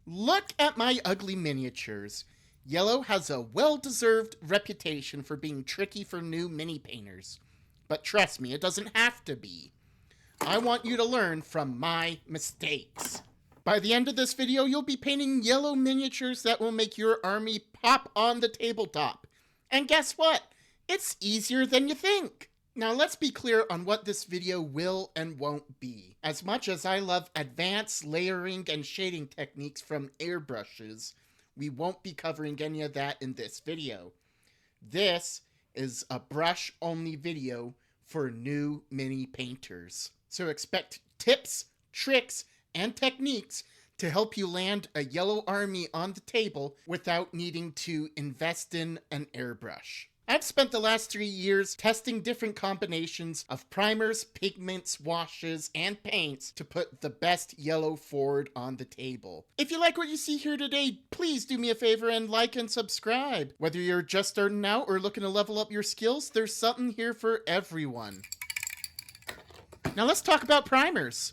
Look at my ugly miniatures. Yellow has a well-deserved reputation for being tricky for new mini painters. But trust me, it doesn't have to be. I want you to learn from my mistakes. By the end of this video, you'll be painting yellow miniatures that will make your army pop on the tabletop. And guess what? It's easier than you think. Now let's be clear on what this video will and won't be. As much as I love advanced layering and shading techniques from airbrushes, we won't be covering any of that in this video. This is a brush-only video for new mini painters. So expect tips, tricks, and techniques to help you land a yellow army on the table without needing to invest in an airbrush. I've spent the last 3 years testing different combinations of primers, pigments, washes, and paints to put the best yellow forward on the table. If you like what you see here today, please do me a favor and like and subscribe. Whether you're just starting out or looking to level up your skills, there's something here for everyone. Now let's talk about primers.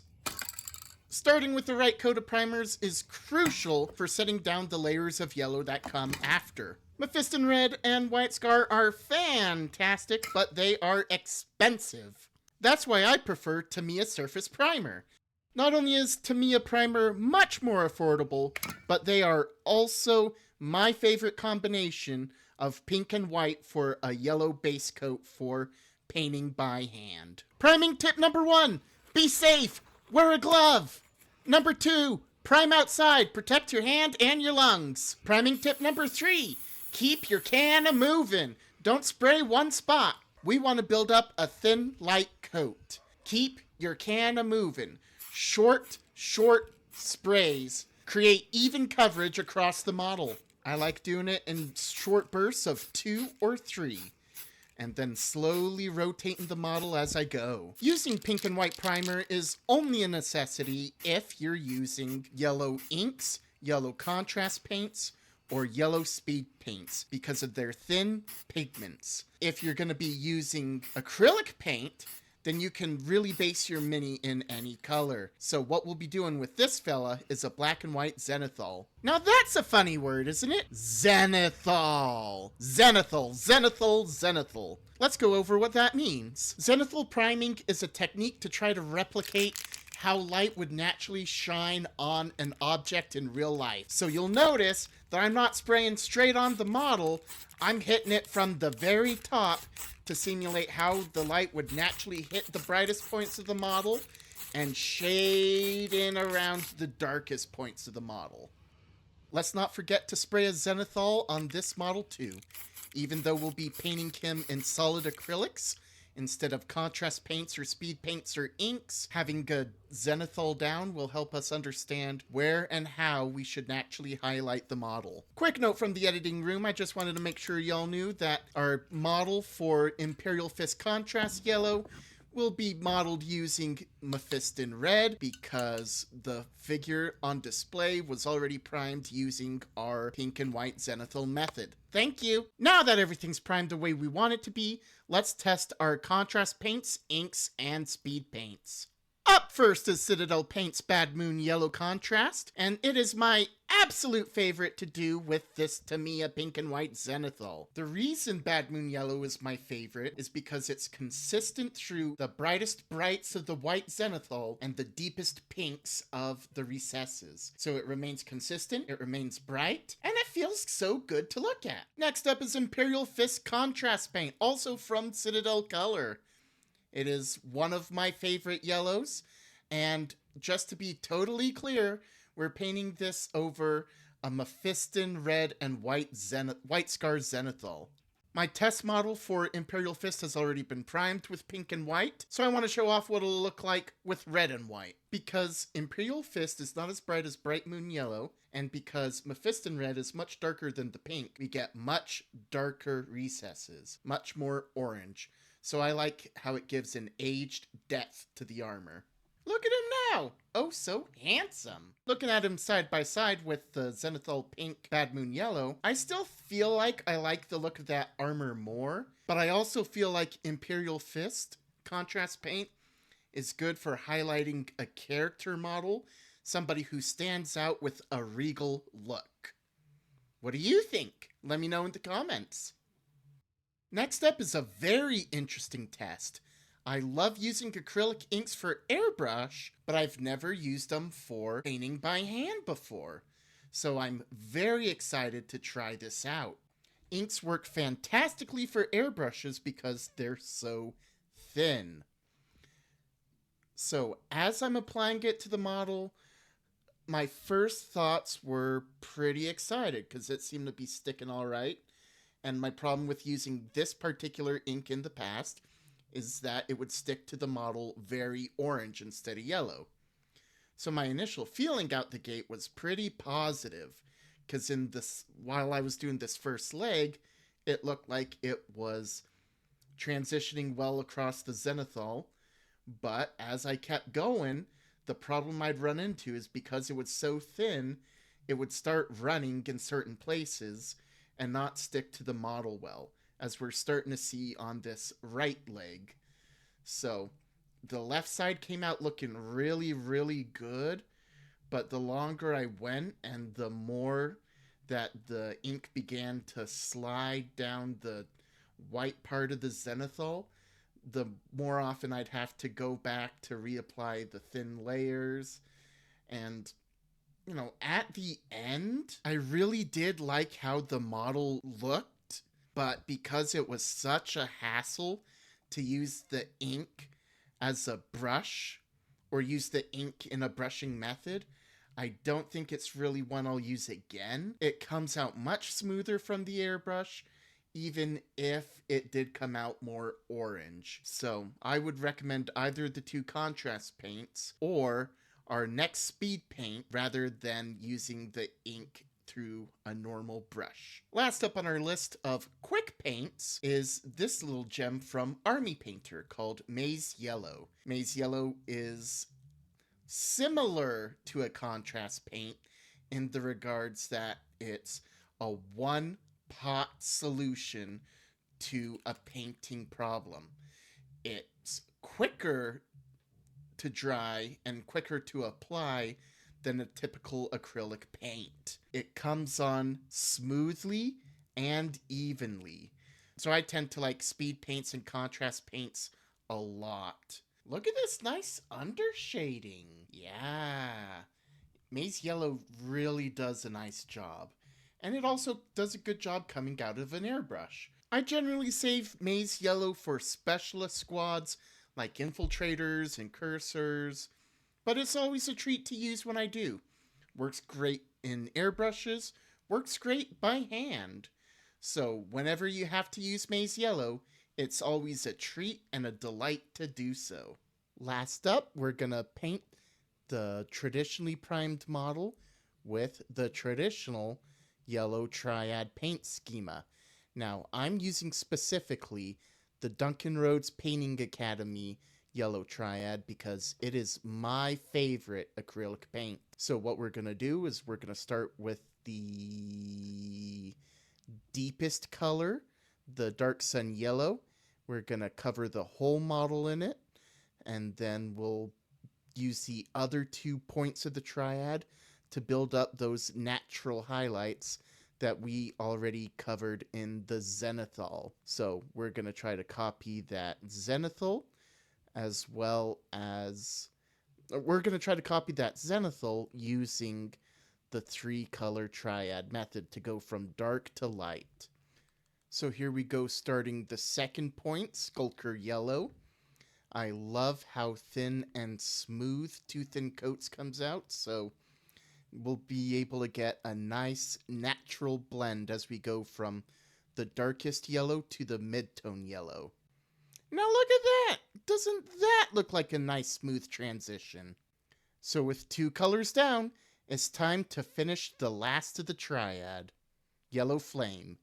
Starting with the right coat of primers is crucial for setting down the layers of yellow that come after. Mephiston Red and White Scar are fantastic, but they are expensive. That's why I prefer Tamiya Surface Primer. Not only is Tamiya Primer much more affordable, but they are also my favorite combination of pink and white for a yellow base coat for painting by hand. Priming tip number 1, be safe, wear a glove. Number 2, prime outside, protect your hand and your lungs. Priming tip number 3, keep your can moving. Don't spray one spot. We want to build up a thin, light coat. Keep your can moving. Short sprays create even coverage across the model. I like doing it in short bursts of 2 or 3. And then slowly rotating the model as I go. Using pink and white primer is only a necessity if you're using yellow inks, yellow contrast paints, or yellow speed paints because of their thin pigments. If you're going to be using acrylic paint, then you can really base your mini in any color. So what we'll be doing with this fella is a black and white zenithal. Now that's a funny word, isn't it? Zenithal. Zenithal. Let's go over what that means. Zenithal priming is a technique to try to replicate how light would naturally shine on an object in real life. So you'll notice that I'm not spraying straight on the model, I'm hitting it from the very top to simulate how the light would naturally hit the brightest points of the model and shade in around the darkest points of the model. Let's not forget to spray a zenithal on this model too. Even though we'll be painting him in solid acrylics instead of contrast paints or speed paints or inks, having a zenithal down will help us understand where and how we should naturally highlight the model. Quick note from the editing room, I just wanted to make sure y'all knew that our model for Imperial Fist Contrast Yellow will be modeled using Mephiston Red because the figure on display was already primed using our pink and white zenithal method. Thank you! Now that everything's primed the way we want it to be, let's test our contrast paints, inks, and speed paints. Up first is Citadel Paint's Bad Moon Yellow Contrast, and it is my absolute favorite to do with this Tamiya pink and white zenithal. The reason Bad Moon Yellow is my favorite is because it's consistent through the brightest brights of the white zenithal and the deepest pinks of the recesses. So it remains consistent, it remains bright, and it feels so good to look at. Next up is Imperial Fist Contrast Paint, also from Citadel Color. It is one of my favorite yellows, and just to be totally clear, we're painting this over a Mephiston Red and White Scar Zenithal. My test model for Imperial Fist has already been primed with pink and white, so I want to show off what it'll look like with red and white. Because Imperial Fist is not as bright as Bright Moon Yellow, and because Mephiston Red is much darker than the pink, we get much darker recesses, much more orange. So I like how it gives an aged depth to the armor. Look at him now! Oh, so handsome! Looking at him side by side with the Zenithal Pink Bad Moon Yellow, I still feel like I like the look of that armor more, but I also feel like Imperial Fist contrast paint is good for highlighting a character model somebody who stands out with a regal look. What do you think? Let me know in the comments. Next up is a very interesting test. I love using acrylic inks for airbrush, but I've never used them for painting by hand before. So I'm very excited to try this out. Inks work fantastically for airbrushes because they're so thin. So as I'm applying it to the model, my first thoughts were pretty excited because it seemed to be sticking all right. And my problem with using this particular ink in the past is that it would stick to the model very orange instead of yellow. So my initial feeling out the gate was pretty positive, because while I was doing this first leg, it looked like it was transitioning well across the zenithal. But as I kept going, the problem I'd run into is because it was so thin, it would start running in certain places and not stick to the model well, as we're starting to see on this right leg. So the left side came out looking really, really good, but the longer I went and the more that the ink began to slide down the white part of the zenithal, the more often I'd have to go back to reapply the thin layers. And, at the end, I really did like how the model looked, but because it was such a hassle to use the ink as a brush or use the ink in a brushing method, I don't think it's really one I'll use again. It comes out much smoother from the airbrush, even if it did come out more orange. So I would recommend either the two contrast paints or our next speed paint rather than using the ink through a normal brush. Last up on our list of quick paints is this little gem from Army Painter called Maize Yellow. Maize Yellow is similar to a contrast paint in the regards that it's a one-pot solution to a painting problem. It's quicker to dry and quicker to apply than a typical acrylic paint. It comes on smoothly and evenly. So I tend to like speed paints and contrast paints a lot. Look at this nice undershading. Yeah. Maize Yellow really does a nice job. And it also does a good job coming out of an airbrush. I generally save Maize Yellow for specialist squads like infiltrators and cursors, but it's always a treat to use when I do. Works great in airbrushes, works great by hand. So whenever you have to use Maize Yellow, it's always a treat and a delight to do so. Last up, we're gonna paint the traditionally primed model with the traditional yellow triad paint schema. Now, I'm using specifically the Duncan Rhodes Painting Academy yellow triad because it is my favorite acrylic paint. So what we're going to do is we're going to start with the deepest color, the Dark Sun Yellow. We're going to cover the whole model in it, and then we'll use the other 2 points of the triad to build up those natural highlights that we already covered in the zenithal. So we're going to try to copy that zenithal as well as we're going to try to copy that zenithal using the 3-color triad method to go from dark to light. So here we go, starting the second point, Skulker Yellow. I love how thin and smooth 2 thin coats comes out, so we'll be able to get a nice natural blend as we go from the darkest yellow to the mid-tone yellow. Now look at that! Doesn't that look like a nice smooth transition? So with 2 colors down, it's time to finish the last of the triad, Yellow Flame.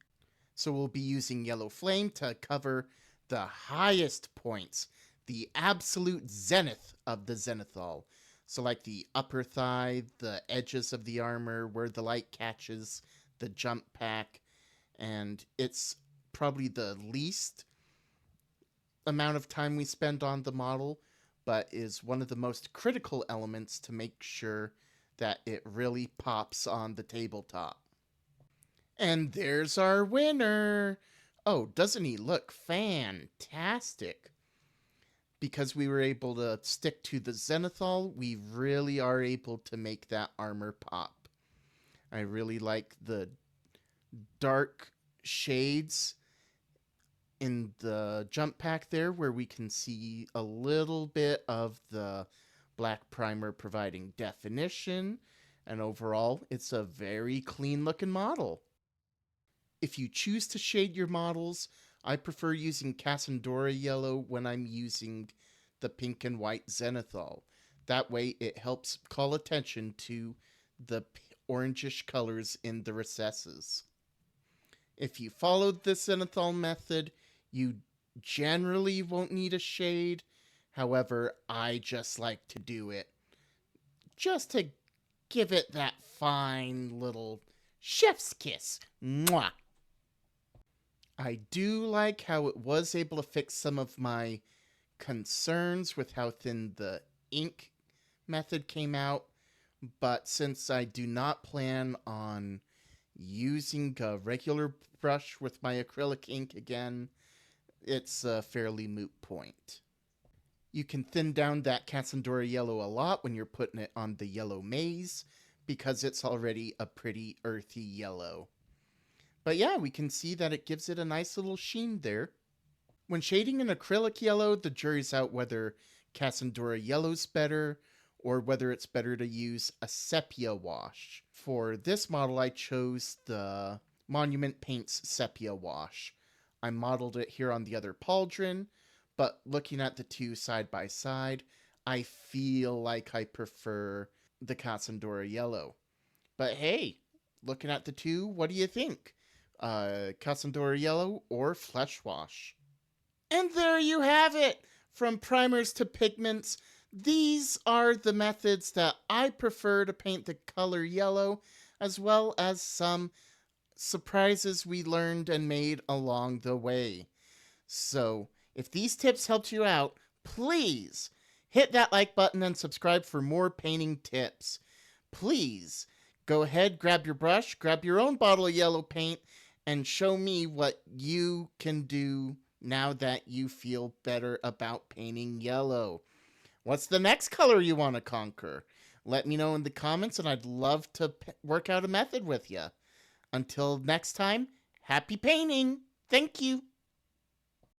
So we'll be using Yellow Flame to cover the highest points, the absolute zenith of the zenithal. So like the upper thigh, the edges of the armor where the light catches, the jump pack, and it's probably the least amount of time we spend on the model, but is one of the most critical elements to make sure that it really pops on the tabletop. And there's our winner! Oh, doesn't he look fantastic? Because we were able to stick to the zenithal, we really are able to make that armor pop. I really like the dark shades in the jump pack there, where we can see a little bit of the black primer providing definition, and overall it's a very clean looking model. If you choose to shade your models, I prefer using Cassandora yellow when I'm using the pink and white zenithal. That way it helps call attention to the orangish colors in the recesses. If you followed the zenithal method, you generally won't need a shade. However, I just like to do it just to give it that fine little chef's kiss. Mwah! I do like how it was able to fix some of my concerns with how thin the ink method came out, but since I do not plan on using a regular brush with my acrylic ink again, it's a fairly moot point. You can thin down that Cassandora yellow a lot when you're putting it on the yellow maize, because it's already a pretty earthy yellow. But yeah, we can see that it gives it a nice little sheen there. When shading an acrylic yellow, the jury's out whether Cassandora yellow's better, or whether it's better to use a sepia wash. For this model, I chose the Monument Paints sepia wash. I modeled it here on the other pauldron, but looking at the two side by side, I feel like I prefer the Cassandora yellow. But hey, looking at the two, what do you think? Cassandora yellow or flesh wash? And there you have it! From primers to pigments, these are the methods that I prefer to paint the color yellow, as well as some surprises we learned and made along the way. So, if these tips helped you out, please hit that like button and subscribe for more painting tips. Please go ahead, grab your brush, grab your own bottle of yellow paint, and show me what you can do now that you feel better about painting yellow. What's the next color you want to conquer? Let me know in the comments, and I'd love to work out a method with you. Until next time, happy painting! Thank you!